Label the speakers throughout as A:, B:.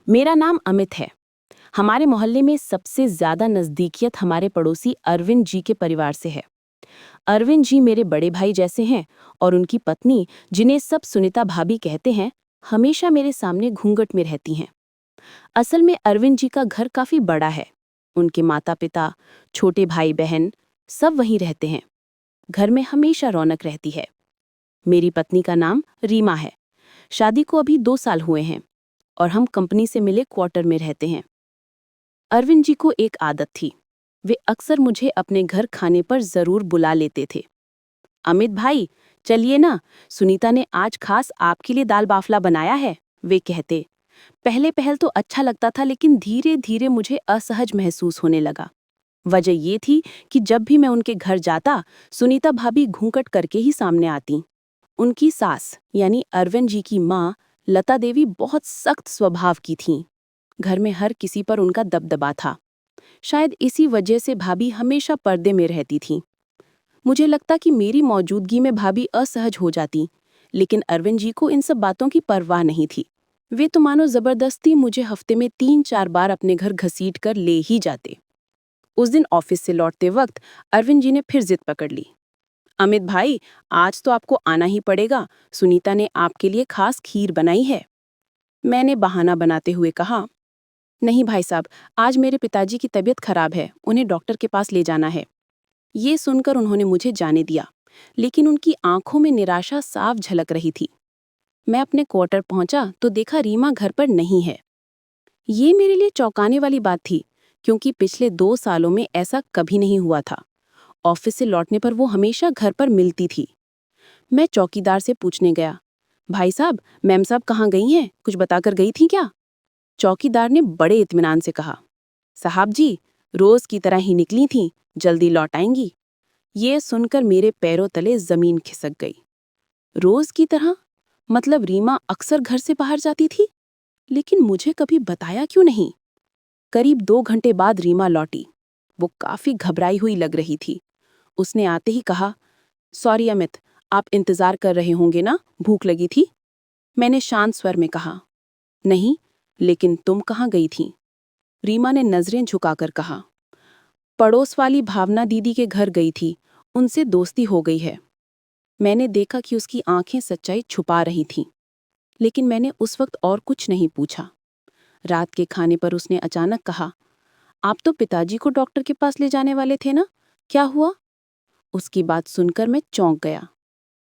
A: मेरा नाम अमित है। हमारे मोहल्ले में सबसे ज्यादा नजदीकियत हमारे पड़ोसी अरविंद जी के परिवार से है। अरविंद जी मेरे बड़े भाई जैसे हैं और उनकी पत्नी, जिन्हें सब सुनीता भाभी कहते हैं, हमेशा मेरे सामने घूंघट में रहती हैं। असल में अरविंद जी का घर काफी बड़ा है। उनके माता पिता, छोटे भाई बहन सब वहीं रहते हैं। घर में हमेशा रौनक रहती है। मेरी पत्नी का नाम रीमा है। शादी को अभी 2 साल हुए हैं और हम कंपनी से मिले क्वार्टर में रहते हैं। अरविंद जी को एक आदत थी। वे अक्सर मुझे अपने घर खाने पर जरूर बुला लेते थे। अमित भाई, चलिए ना, सुनीता ने आज खास आपके लिए दाल बाफला बनाया है, वे कहते। पहले पहल तो अच्छा लगता था, लेकिन धीरे धीरे मुझे असहज महसूस होने लगा। वजह ये थी कि जब भी मैं उनके घर जाता, सुनीता भाभी घूंघट करके ही सामने आती। उनकी सास यानी अरविंद जी की माँ लता देवी बहुत सख्त स्वभाव की थीं। घर में हर किसी पर उनका दबदबा था। शायद इसी वजह से भाभी हमेशा पर्दे में रहती थीं। मुझे लगता कि मेरी मौजूदगी में भाभी असहज हो जाती, लेकिन अरविंद जी को इन सब बातों की परवाह नहीं थी। वे तो मानो जबरदस्ती मुझे हफ्ते में 3-4 बार अपने घर घसीट कर ले ही जाते। उस दिन ऑफिस से लौटते वक्त अरविंद जी ने फिर जिद पकड़ ली। अमित भाई, आज तो आपको आना ही पड़ेगा, सुनीता ने आपके लिए खास खीर बनाई है। मैंने बहाना बनाते हुए कहा, नहीं भाई साहब, आज मेरे पिताजी की तबीयत खराब है, उन्हें डॉक्टर के पास ले जाना है। ये सुनकर उन्होंने मुझे जाने दिया, लेकिन उनकी आंखों में निराशा साफ झलक रही थी। मैं अपने क्वार्टर पहुंचा तो देखा रीमा घर पर नहीं है। ये मेरे लिए चौंकाने वाली बात थी, क्योंकि पिछले 2 सालों में ऐसा कभी नहीं हुआ था। ऑफिस से लौटने पर वो हमेशा घर पर मिलती थी। मैं चौकीदार से पूछने गया, भाई साहब, मैम साहब कहाँ गई हैं, कुछ बताकर गई थी क्या? चौकीदार ने बड़े इत्मीनान से कहा, साहब जी, रोज की तरह ही निकली थीं, जल्दी लौट आएंगी। ये सुनकर मेरे पैरों तले जमीन खिसक गई। रोज की तरह? मतलब रीमा अक्सर घर से बाहर जाती थी, लेकिन मुझे कभी बताया क्यों नहीं? करीब 2 घंटे बाद रीमा लौटी। वो काफी घबराई हुई लग रही थी। उसने आते ही कहा, सॉरी अमित, आप इंतजार कर रहे होंगे ना, भूख लगी थी? मैंने शांत स्वर में कहा, नहीं, लेकिन तुम कहाँ गई थी? रीमा ने नजरें झुकाकर कहा, पड़ोस वाली भावना दीदी के घर गई थी, उनसे दोस्ती हो गई है। मैंने देखा कि उसकी आंखें सच्चाई छुपा रही थीं, लेकिन मैंने उस वक्त और कुछ नहीं पूछा। रात के खाने पर उसने अचानक कहा, आप तो पिताजी को डॉक्टर के पास ले जाने वाले थे ना, क्या हुआ? उसकी बात सुनकर मैं चौंक गया।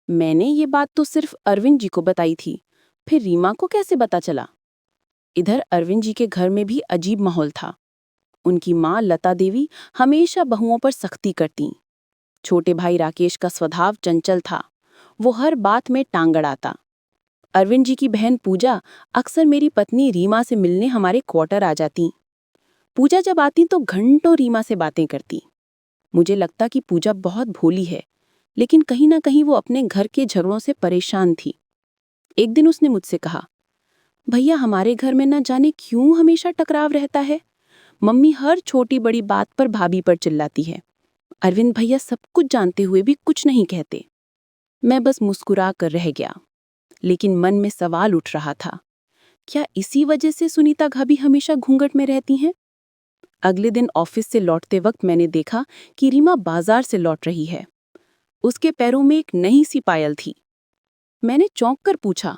A: मैंने ये बात तो सिर्फ अरविंद जी को बताई थी, फिर रीमा को कैसे पता चला? इधर अरविंद जी के घर में भी अजीब माहौल था। उनकी माँ लता देवी हमेशा बहुओं पर सख्ती करती। छोटे भाई राकेश का स्वभाव चंचल था, वो हर बात में टांग अड़ाता। अरविंद जी की बहन पूजा अक्सर मेरी पत्नी रीमा से मिलने हमारे क्वार्टर आ जाती। पूजा जब आती तो घंटों रीमा से बातें करती। मुझे लगता कि पूजा बहुत भोली है, लेकिन कहीं ना कहीं वो अपने घर के झगड़ों से परेशान थी। एक दिन उसने मुझसे कहा, भैया, हमारे घर में न जाने क्यों हमेशा टकराव रहता है। मम्मी हर छोटी बड़ी बात पर भाभी पर चिल्लाती है। अरविंद भैया सब कुछ जानते हुए भी कुछ नहीं कहते। मैं बस मुस्कुरा कर रह गया, लेकिन मन में सवाल उठ रहा था, क्या इसी वजह से सुनीता भाभी हमेशा घूंघट में रहती हैं? अगले दिन ऑफिस से लौटते वक्त मैंने देखा कि रीमा बाजार से लौट रही है। उसके पैरों में एक नई सी पायल थी। मैंने चौंक कर पूछा,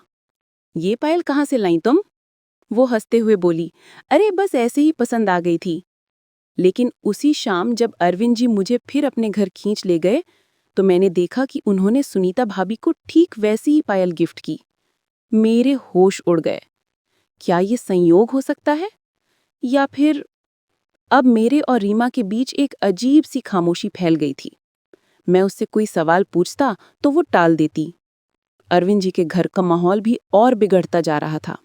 A: ये पायल कहाँ से लाई तुम? वो हंसते हुए बोली, अरे बस ऐसे ही पसंद आ गई थी। लेकिन उसी शाम जब अरविंद जी मुझे फिर अपने घर खींच ले गए, तो मैंने देखा कि उन्होंने सुनीता भाभी को ठीक वैसी ही पायल गिफ्ट की। मेरे होश उड़ गए। क्या ये संयोग हो सकता है, या फिर? अब मेरे और रीमा के बीच एक अजीब सी खामोशी फैल गई थी। मैं उससे कोई सवाल पूछता तो वो टाल देती। अरविंद जी के घर का माहौल भी और बिगड़ता जा रहा था।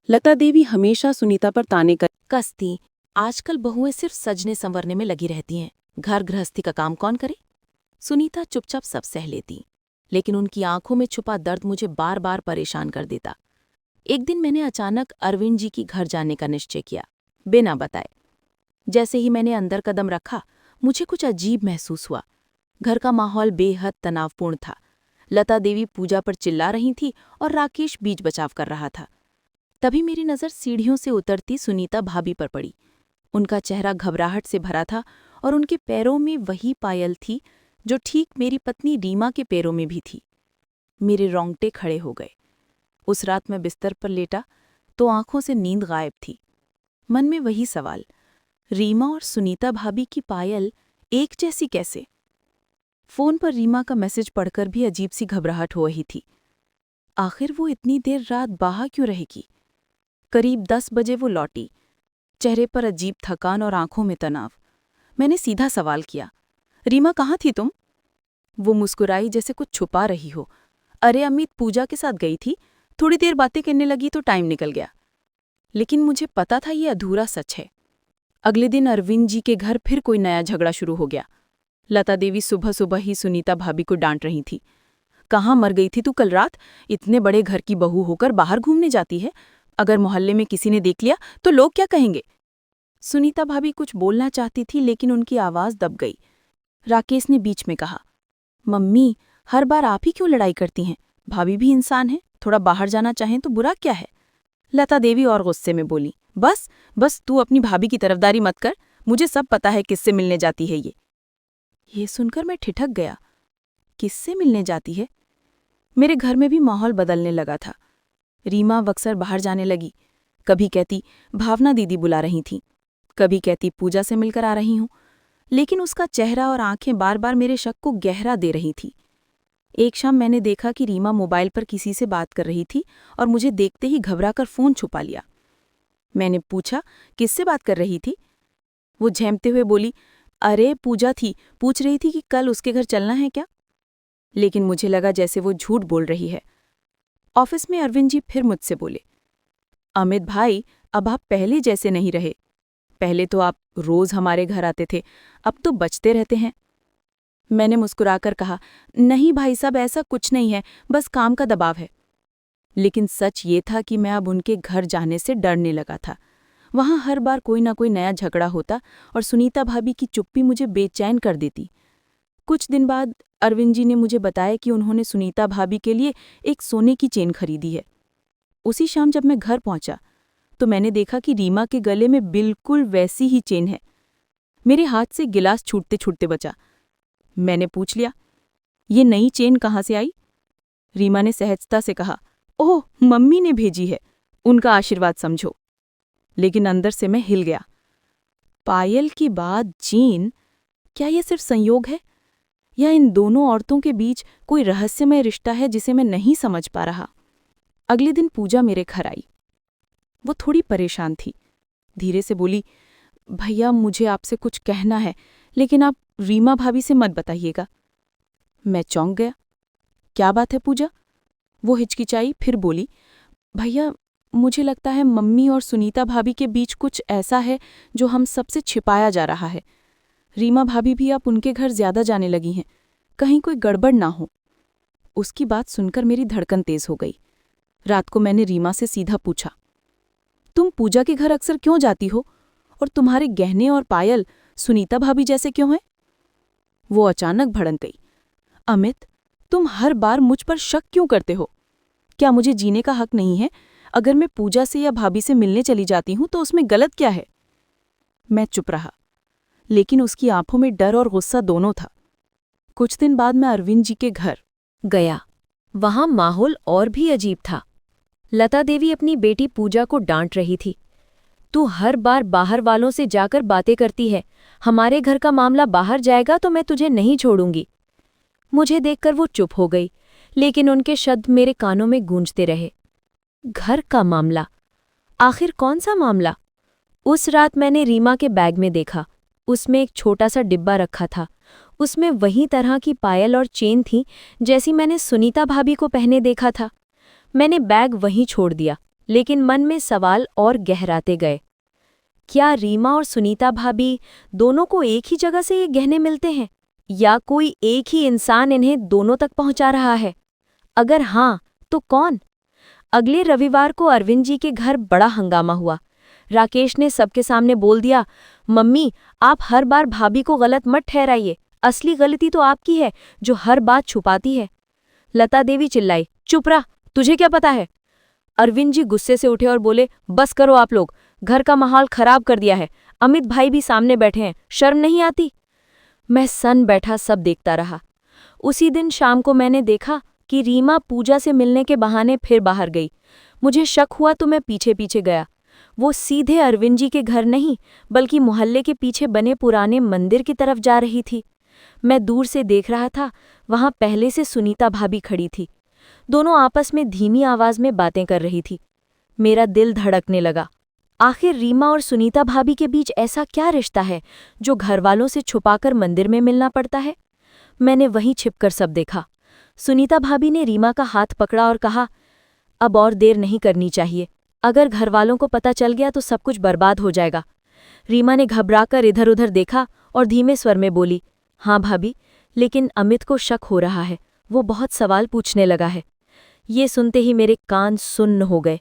A: लता देवी हमेशा सुनीता पर ताने कसती, आजकल बहुएं सिर्फ सजने संवरने में लगी रहती हैं, घर गृहस्थी का काम कौन करे? सुनीता चुपचाप सब सह लेती, लेकिन उनकी आंखों में छुपा दर्द मुझे बार बार परेशान कर देता। एक दिन मैंने अचानक अरविंद जी की घर जाने का निश्चय किया, बिना बताए। जैसे ही मैंने अंदर कदम रखा, मुझे कुछ अजीब महसूस हुआ। घर का माहौल बेहद तनावपूर्ण था। लता देवी पूजा पर चिल्ला रही थी और राकेश बीच बचाव कर रहा था। तभी मेरी नज़र सीढ़ियों से उतरती सुनीता भाभी पर पड़ी। उनका चेहरा घबराहट से भरा था और उनके पैरों में वही पायल थी जो ठीक मेरी पत्नी रीमा के पैरों में भी थी। मेरे रोंगटे खड़े हो गए। उस रात मैं बिस्तर पर लेटा तो आंखों से नींद गायब थी। मन में वही सवाल, रीमा और सुनीता भाभी की पायल एक जैसी कैसे? फोन पर रीमा का मैसेज पढ़कर भी अजीब सी घबराहट हो रही थी। आखिर वो इतनी देर रात बाहर क्यों रहेगी? करीब 10 बजे वो लौटी, चेहरे पर अजीब थकान और आंखों में तनाव। मैंने सीधा सवाल किया, रीमा कहाँ थी तुम? वो मुस्कुराई जैसे कुछ छुपा रही हो। अरे अमित पूजा के साथ गई थी, थोड़ी देर बातें करने लगी तो टाइम निकल गया। लेकिन मुझे पता था ये अधूरा सच है। अगले दिन अरविंद जी के घर फिर कोई नया झगड़ा शुरू हो गया। लता देवी सुबह सुबह ही सुनीता भाभी को डांट रही थी। कहाँ मर गई थी तू कल रात? इतने बड़े घर की बहू होकर बाहर घूमने जाती है। अगर मोहल्ले में किसी ने देख लिया तो लोग क्या कहेंगे? सुनीता भाभी कुछ बोलना चाहती थी लेकिन उनकी आवाज दब गई। राकेश ने बीच में कहा, मम्मी हर बार आप ही क्यों लड़ाई करती हैं? भाभी भी इंसान है, थोड़ा बाहर जाना चाहें तो बुरा क्या है? लता देवी और गुस्से में बोली, बस तू अपनी भाभी की तरफदारी मत कर, मुझे सब पता है किससे मिलने जाती है ये सुनकर मैं ठिठक गया। किससे मिलने जाती है? मेरे घर में भी माहौल बदलने लगा था। रीमा अक्सर बाहर जाने लगी। कभी कहती भावना दीदी बुला रही थीं, कभी कहती पूजा से मिलकर आ रही हूं। लेकिन उसका चेहरा और आंखें बार बार मेरे शक को गहरा दे रही थी। एक शाम मैंने देखा कि रीमा मोबाइल पर किसी से बात कर रही थी और मुझे देखते ही घबराकर फोन छुपा लिया। मैंने पूछा, किससे बात कर रही थी? वो झेंपते हुए बोली, अरे पूजा थी, पूछ रही थी कि कल उसके घर चलना है क्या? लेकिन मुझे लगा जैसे वो झूठ बोल रही है। ऑफिस में अरविंद जी फिर मुझसे बोले, अमित भाई अब आप पहले जैसे नहीं रहे। पहले तो आप रोज हमारे घर आते थे, अब तो बचते रहते हैं। मैंने मुस्कुराकर कहा, नहीं भाई साहब ऐसा कुछ नहीं है, बस काम का दबाव है। लेकिन सच ये था कि मैं अब उनके घर जाने से डरने लगा था। वहां हर बार कोई ना कोई नया झगड़ा होता और सुनीता भाभी की चुप्पी मुझे बेचैन कर देती। कुछ दिन बाद अरविंद जी ने मुझे बताया कि उन्होंने सुनीता भाभी के लिए एक सोने की चेन खरीदी है। उसी शाम जब मैं घर पहुंचा तो मैंने देखा कि रीमा के गले में बिल्कुल वैसी ही चेन है। मेरे हाथ से गिलास छूटते छूटते बचा। मैंने पूछ लिया, ये नई चेन कहाँ से आई? रीमा ने सहजता से कहा, ओह मम्मी ने भेजी है, उनका आशीर्वाद समझो। लेकिन अंदर से मैं हिल गया। पायल की बाद चेन, क्या ये सिर्फ संयोग है या इन दोनों औरतों के बीच कोई रहस्यमय रिश्ता है जिसे मैं नहीं समझ पा रहा? अगले दिन पूजा मेरे घर आई। वो थोड़ी परेशान थी। धीरे से बोली, भैया मुझे आपसे कुछ कहना है, लेकिन आप रीमा भाभी से मत बताइएगा। मैं चौंक गया। क्या बात है पूजा? वो हिचकिचाई, फिर बोली, भैया मुझे लगता है मम्मी और सुनीता भाभी के बीच कुछ ऐसा है जो हम सबसे छिपाया जा रहा है। रीमा भाभी भी अब उनके घर ज्यादा जाने लगी हैं, कहीं कोई गड़बड़ ना हो। उसकी बात सुनकर मेरी धड़कन तेज हो गई। रात को मैंने रीमा से सीधा पूछा, तुम पूजा के घर अक्सर क्यों जाती हो और तुम्हारे गहने और पायल सुनीता भाभी जैसे क्यों हैं? वो अचानक भड़क गई, अमित तुम हर बार मुझ पर शक क्यों करते हो? क्या मुझे जीने का हक नहीं है? अगर मैं पूजा से या भाभी से मिलने चली जाती हूं तो उसमें गलत क्या है? मैं चुप रहा, लेकिन उसकी आंखों में डर और गुस्सा दोनों था। कुछ दिन बाद मैं अरविंद जी के घर गया। वहां माहौल और भी अजीब था। लता देवी अपनी बेटी पूजा को डांट रही थी। तू हर बार बाहर वालों से जाकर बातें करती है, हमारे घर का मामला बाहर जाएगा तो मैं तुझे नहीं छोड़ूंगी। मुझे देखकर वो चुप हो गई, लेकिन उनके शब्द मेरे कानों में गूंजते रहे। घर का मामला? आखिर कौन सा मामला? उस रात मैंने रीमा के बैग में देखा। उसमें एक छोटा सा डिब्बा रखा था। उसमें वही तरह की पायल और चेन थी जैसी मैंने सुनीता भाभी को पहने देखा था। मैंने बैग वहीं छोड़ दिया, लेकिन मन में सवाल और गहराते गए। क्या रीमा और सुनीता भाभी दोनों को एक ही जगह से ये गहने मिलते हैं, या कोई एक ही इंसान इन्हें दोनों तक पहुंचा रहा है? अगर हाँ, तो कौन? अगले रविवार को अरविंद जी के घर बड़ा हंगामा हुआ। राकेश ने सबके सामने बोल दिया, मम्मी आप हर बार भाभी को गलत मत ठहराइए, असली गलती तो आपकी है जो हर बात छुपाती है। लता देवी चिल्लाई, चुप रह, तुझे क्या पता है?
B: अरविंद जी गुस्से से उठे और बोले, बस करो आप लोग, घर का माहौल खराब कर दिया है। अमित भाई भी सामने बैठे हैं, शर्म नहीं आती? मैं सन बैठा सब देखता रहा। उसी दिन शाम को मैंने देखा कि रीमा पूजा से मिलने के बहाने फिर बाहर गई। मुझे शक हुआ तो मैं पीछे पीछे गया। वो सीधे अरविंद जी के घर नहीं, बल्कि मोहल्ले के पीछे बने पुराने मंदिर की तरफ जा रही थी। मैं दूर से देख रहा था, वहां पहले से सुनीता भाभी खड़ी थी। दोनों आपस में धीमी आवाज में बातें कर रही थी। मेरा दिल धड़कने लगा। आखिर रीमा और सुनीता भाभी के बीच ऐसा क्या रिश्ता है जो घरवालों से छुपाकर मंदिर में मिलना पड़ता है? मैंने वहीं छिपकर सब देखा। सुनीता भाभी ने रीमा का हाथ पकड़ा और कहा, अब और देर नहीं करनी चाहिए। अगर घरवालों को पता चल गया तो सब कुछ बर्बाद हो जाएगा। रीमा ने घबराकर इधर उधर देखा और धीमे स्वर में बोली, हाँ भाभी, लेकिन अमित को शक हो रहा है। वो बहुत सवाल पूछने लगा है। ये सुनते ही मेरे कान सुन्न हो गए।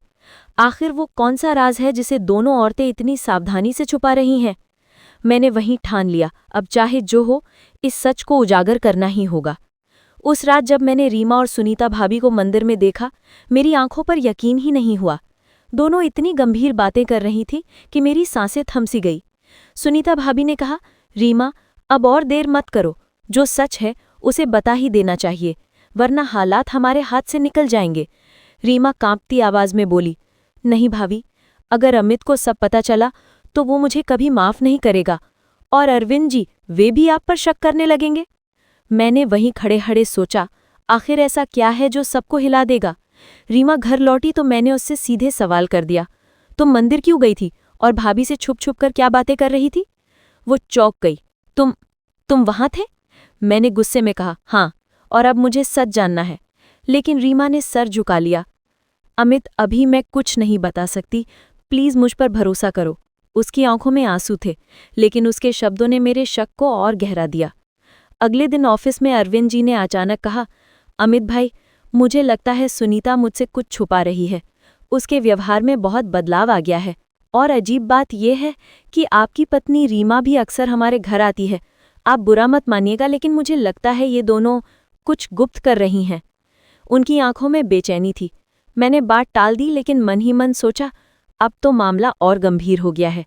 B: आखिर वो कौन सा राज है जिसे दोनों औरतें इतनी सावधानी से छुपा रही हैं? मैंने वहीं ठान लिया, अब चाहे जो हो, इस सच को उजागर करना ही होगा। उस रात जब मैंने रीमा और सुनीता भाभी को मंदिर में देखा, मेरी आंखों पर यकीन ही नहीं हुआ। दोनों इतनी गंभीर बातें कर रही थीं कि मेरी सांसें थम सी गई। सुनीता भाभी ने कहा, रीमा, अब और देर मत करो। जो सच है उसे बता ही देना चाहिए, वरना हालात हमारे हाथ से निकल जाएंगे। रीमा कांपती आवाज में बोली, नहीं भाभी, अगर अमित को सब पता चला तो वो मुझे कभी माफ नहीं करेगा। और अरविंद जी, वे भी आप पर शक करने लगेंगे। मैंने वहीं खड़े खड़े सोचा, आखिर ऐसा क्या है जो सबको हिला देगा? रीमा घर लौटी तो मैंने उससे सीधे सवाल कर दिया, तुम मंदिर क्यों गई थी और भाभी से छुप छुप कर क्या बातें कर रही थी? वो चौंक गई। तुम वहां थे? मैंने गुस्से में कहा, हाँ, और अब मुझे सच जानना है। लेकिन रीमा ने सर झुका लिया। अमित, अभी मैं कुछ नहीं बता सकती, प्लीज मुझ पर भरोसा करो। उसकी आंखों में आंसू थे, लेकिन उसके शब्दों ने मेरे शक को और गहरा दिया। अगले दिन ऑफिस में अरविंद जी ने अचानक कहा, अमित भाई, मुझे लगता है सुनीता मुझसे कुछ छुपा रही है। उसके व्यवहार में बहुत बदलाव आ गया है। और अजीब बात यह है कि आपकी पत्नी रीमा भी अक्सर हमारे घर आती है। आप बुरा मत मानिएगा, लेकिन मुझे लगता है ये दोनों कुछ गुप्त कर रही हैं। उनकी आंखों में बेचैनी थी। मैंने बात टाल दी, लेकिन मन ही मन सोचा, अब तो मामला और गंभीर हो गया है।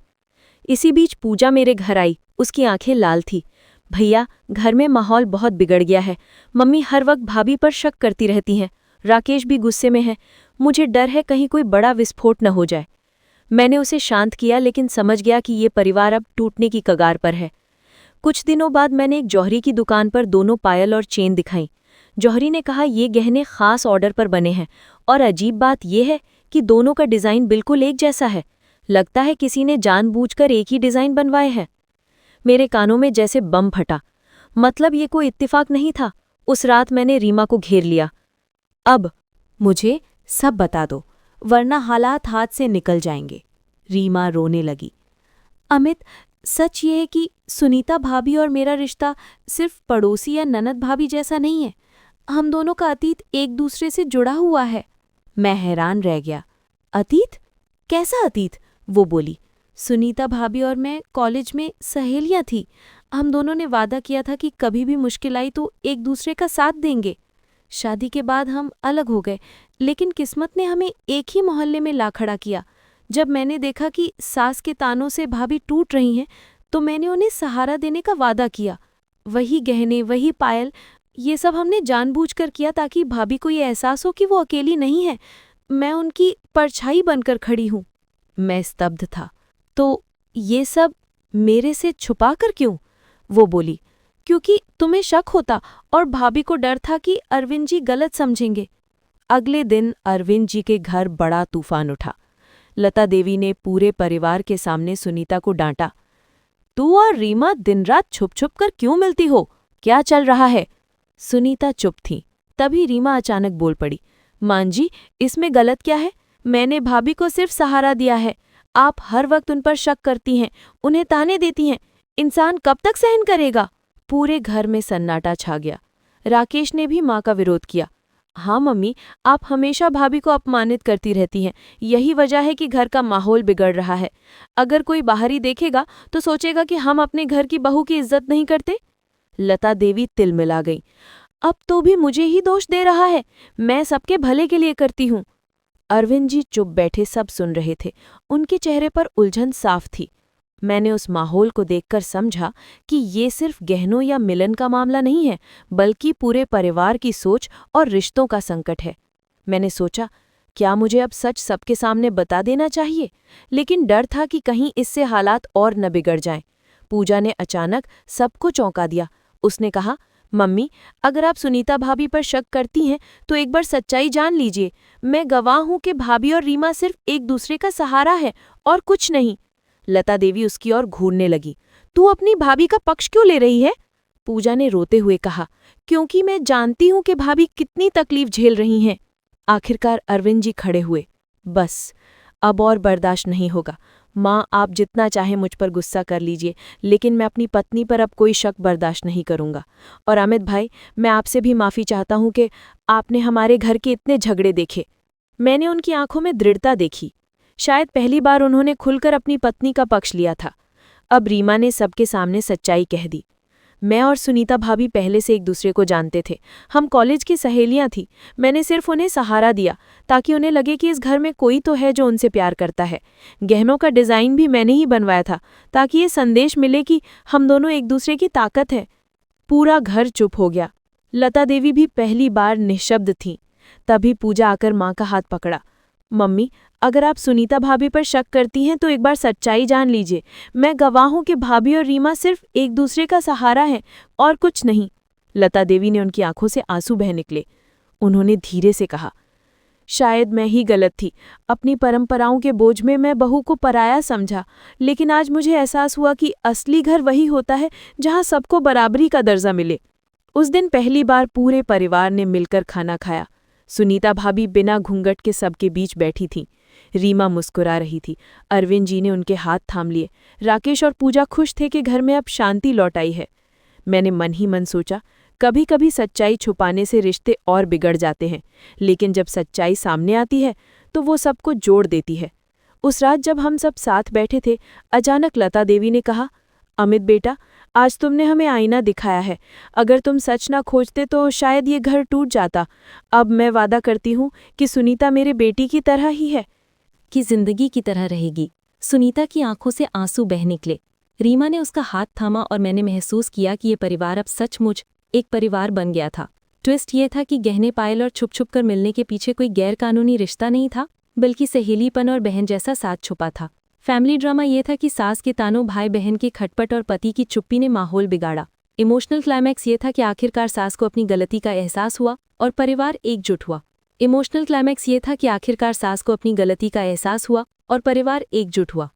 B: इसी बीच पूजा मेरे घर आई। उसकी आंखें लाल थी। भैया, घर में माहौल बहुत बिगड़ गया है। मम्मी हर वक्त भाभी पर शक करती रहती हैं। राकेश भी गुस्से में है। मुझे डर है कहीं कोई बड़ा विस्फोट न हो जाए। मैंने उसे शांत किया, लेकिन समझ गया कि ये परिवार अब टूटने की कगार पर है। कुछ दिनों बाद मैंने एक जौहरी की दुकान पर दोनों पायल और चेन दिखाई। जौहरी ने कहा, ये गहने खास ऑर्डर पर बने हैं, और अजीब बात यह है कि दोनों का डिज़ाइन बिल्कुल एक जैसा है। लगता है किसी ने जानबूझकर एक ही डिज़ाइन बनवाए हैं। मेरे कानों में जैसे बम फटा। मतलब ये कोई इत्तेफाक नहीं था। उस रात मैंने रीमा को घेर लिया। अब
A: मुझे सब बता दो, वरना हालात हाथ से निकल जाएंगे। रीमा रोने लगी। अमित, सच ये है कि सुनीता भाभी और मेरा रिश्ता सिर्फ पड़ोसी या ननद भाभी जैसा नहीं है। हम दोनों का अतीत एक दूसरे से जुड़ा हुआ है। मैं हैरान रह गया। अतीत? कैसा अतीत? वो बोली। सुनीता भाभी और मैं कॉलेज में सहेलियां थी। हम दोनों ने वादा किया था कि कभी भी मुश्किल आई तो एक दूसरे का साथ देंगे। शादी के बाद हम अलग हो गए, लेकिन किस्मत ने हमें एक ही मोहल्ले में ला खड़ा किया। जब मैंने देखा कि सास के तानों से भाभी टूट रही हैं, तो मैंने उन्हें सहारा देने का वादा किया। वही गहने, वही पायल, ये सब हमने जानबूझकर किया ताकि भाभी को ये एहसास हो कि वो अकेली नहीं है। मैं उनकी परछाई बनकर खड़ी हूँ। मैं स्तब्ध था। तो ये सब मेरे से छुपा कर क्यों? वो बोली, क्योंकि तुम्हें शक होता और भाभी को डर था कि अरविंद जी गलत समझेंगे। अगले दिन अरविंद जी के घर बड़ा तूफान उठा। लता देवी ने पूरे परिवार के सामने सुनीता को डांटा। तू और रीमा दिन रात छुप छुप कर क्यों मिलती हो? क्या चल रहा है? सुनीता चुप थी। तभी रीमा अचानक बोल पड़ी, मान जी, इसमें गलत क्या है? मैंने भाभी को सिर्फ सहारा दिया है। आप हर वक्त उन पर शक करती हैं, उन्हें ताने देती हैं। इंसान कब तक सहन करेगा? पूरे घर में सन्नाटा छा गया। राकेश ने भी माँ का विरोध किया। हाँ मम्मी, आप हमेशा भाभी को अपमानित करती रहती हैं। यही वजह है कि घर का माहौल बिगड़ रहा है। अगर कोई बाहरी देखेगा तो सोचेगा कि हम अपने घर की बहू की इज्जत नहीं करते। लता देवी तिलमिला गई। अब तो भी मुझे ही दोष दे रहा है। मैं सबके भले के लिए करती हूँ।
B: अरविंद जी चुप बैठे सब सुन रहे थे। उनके चेहरे पर उलझन साफ थी। मैंने उस माहौल को देखकर समझा कि ये सिर्फ गहनों या मिलन का मामला नहीं है, बल्कि पूरे परिवार की सोच और रिश्तों का संकट है। मैंने सोचा, क्या मुझे अब सच सबके सामने बता देना चाहिए? लेकिन डर था कि कहीं इससे हालात और न बिगड़ जाएं। पूजा ने अचानक सबको चौंका दिया। उसने कहा, मम्मी, अगर आप सुनीता भाभी पर शक करती हैं तो एक बार सच्चाई जान लीजिए। मैं गवाह हूं कि भाभी और रीमा सिर्फ एक दूसरे का सहारा है और कुछ नहीं। लता देवी उसकी ओर घूरने लगी। तू अपनी भाभी का पक्ष क्यों ले रही है? पूजा ने रोते हुए कहा, क्योंकि मैं जानती हूं कि भाभी कितनी तकलीफ झेल रही हैं। आखिरकार अरविंद जी खड़े हुए। बस, अब और बर्दाश्त नहीं होगा। माँ, आप जितना चाहे मुझ पर गुस्सा कर लीजिए, लेकिन मैं अपनी पत्नी पर अब कोई शक बर्दाश्त नहीं करूंगा। और अमित भाई, मैं आपसे भी माफ़ी चाहता हूं कि आपने हमारे घर के इतने झगड़े देखे। मैंने उनकी आंखों में दृढ़ता देखी। शायद पहली बार उन्होंने खुलकर अपनी पत्नी का पक्ष लिया था। अब रीमा ने सबके सामने सच्चाई कह दी। मैं और सुनीता भाभी पहले से एक दूसरे को जानते थे। हम कॉलेज की सहेलियां थीं। मैंने सिर्फ उन्हें सहारा दिया ताकि उन्हें लगे कि इस घर में कोई तो है जो उनसे प्यार करता है। गहनों का डिज़ाइन भी मैंने ही बनवाया था ताकि ये संदेश मिले कि हम दोनों एक दूसरे की ताकत है। पूरा घर चुप हो गया। लता देवी भी पहली बार निःशब्द थीं। तभी पूजा आकर माँ का हाथ पकड़ा। मम्मी, अगर आप सुनीता भाभी पर शक करती हैं तो एक बार सच्चाई जान लीजिए। मैं गवाह हूं कि भाभी और रीमा सिर्फ एक दूसरे का सहारा है और कुछ नहीं। लता देवी ने उनकी आंखों से आंसू बह निकले। उन्होंने धीरे से कहा, शायद मैं ही गलत थी। अपनी परंपराओं के बोझ में मैं बहू को पराया समझा, लेकिन आज मुझे एहसास हुआ कि असली घर वही होता है जहां सबको बराबरी का दर्जा मिले। उस दिन पहली बार पूरे परिवार ने मिलकर खाना खाया। सुनीता भाभी बिना घूंघट के सबके बीच बैठी थीं। रीमा मुस्कुरा रही थी। अरविंद जी ने उनके हाथ थाम लिए। राकेश और पूजा खुश थे कि घर में अब शांति लौट आई है। मैंने मन ही मन सोचा, कभी कभी सच्चाई छुपाने से रिश्ते और बिगड़ जाते हैं, लेकिन जब सच्चाई सामने आती है तो वो सबको जोड़ देती है। उस रात जब हम सब साथ बैठे थे, अचानक लता देवी ने कहा, अमित बेटा, आज तुमने हमें आईना दिखाया है। अगर तुम सच ना खोजते तो शायद ये घर टूट जाता। अब मैं वादा करती हूँ कि सुनीता मेरे बेटी की तरह ही है।
C: की जिंदगी की तरह रहेगी। सुनीता की आंखों से आंसू बह निकले। रीमा ने उसका हाथ थामा और मैंने महसूस किया कि ये परिवार अब सचमुच एक परिवार बन गया था। ट्विस्ट ये था कि गहने पायल और छुप छुप कर मिलने के पीछे कोई गैरकानूनी रिश्ता नहीं था, बल्कि सहेलीपन और बहन जैसा साथ छुपा था। फैमिली ड्रामा ये था कि सास के तानों, भाई बहन की खटपट और पति की चुप्पी ने माहौल बिगाड़ा। इमोशनल क्लाइमैक्स ये था कि आखिरकार सास को अपनी गलती का एहसास हुआ और परिवार एकजुट हुआ। इमोशनल क्लाइमैक्स ये था कि आखिरकार सास को अपनी गलती का एहसास हुआ और परिवार एकजुट हुआ।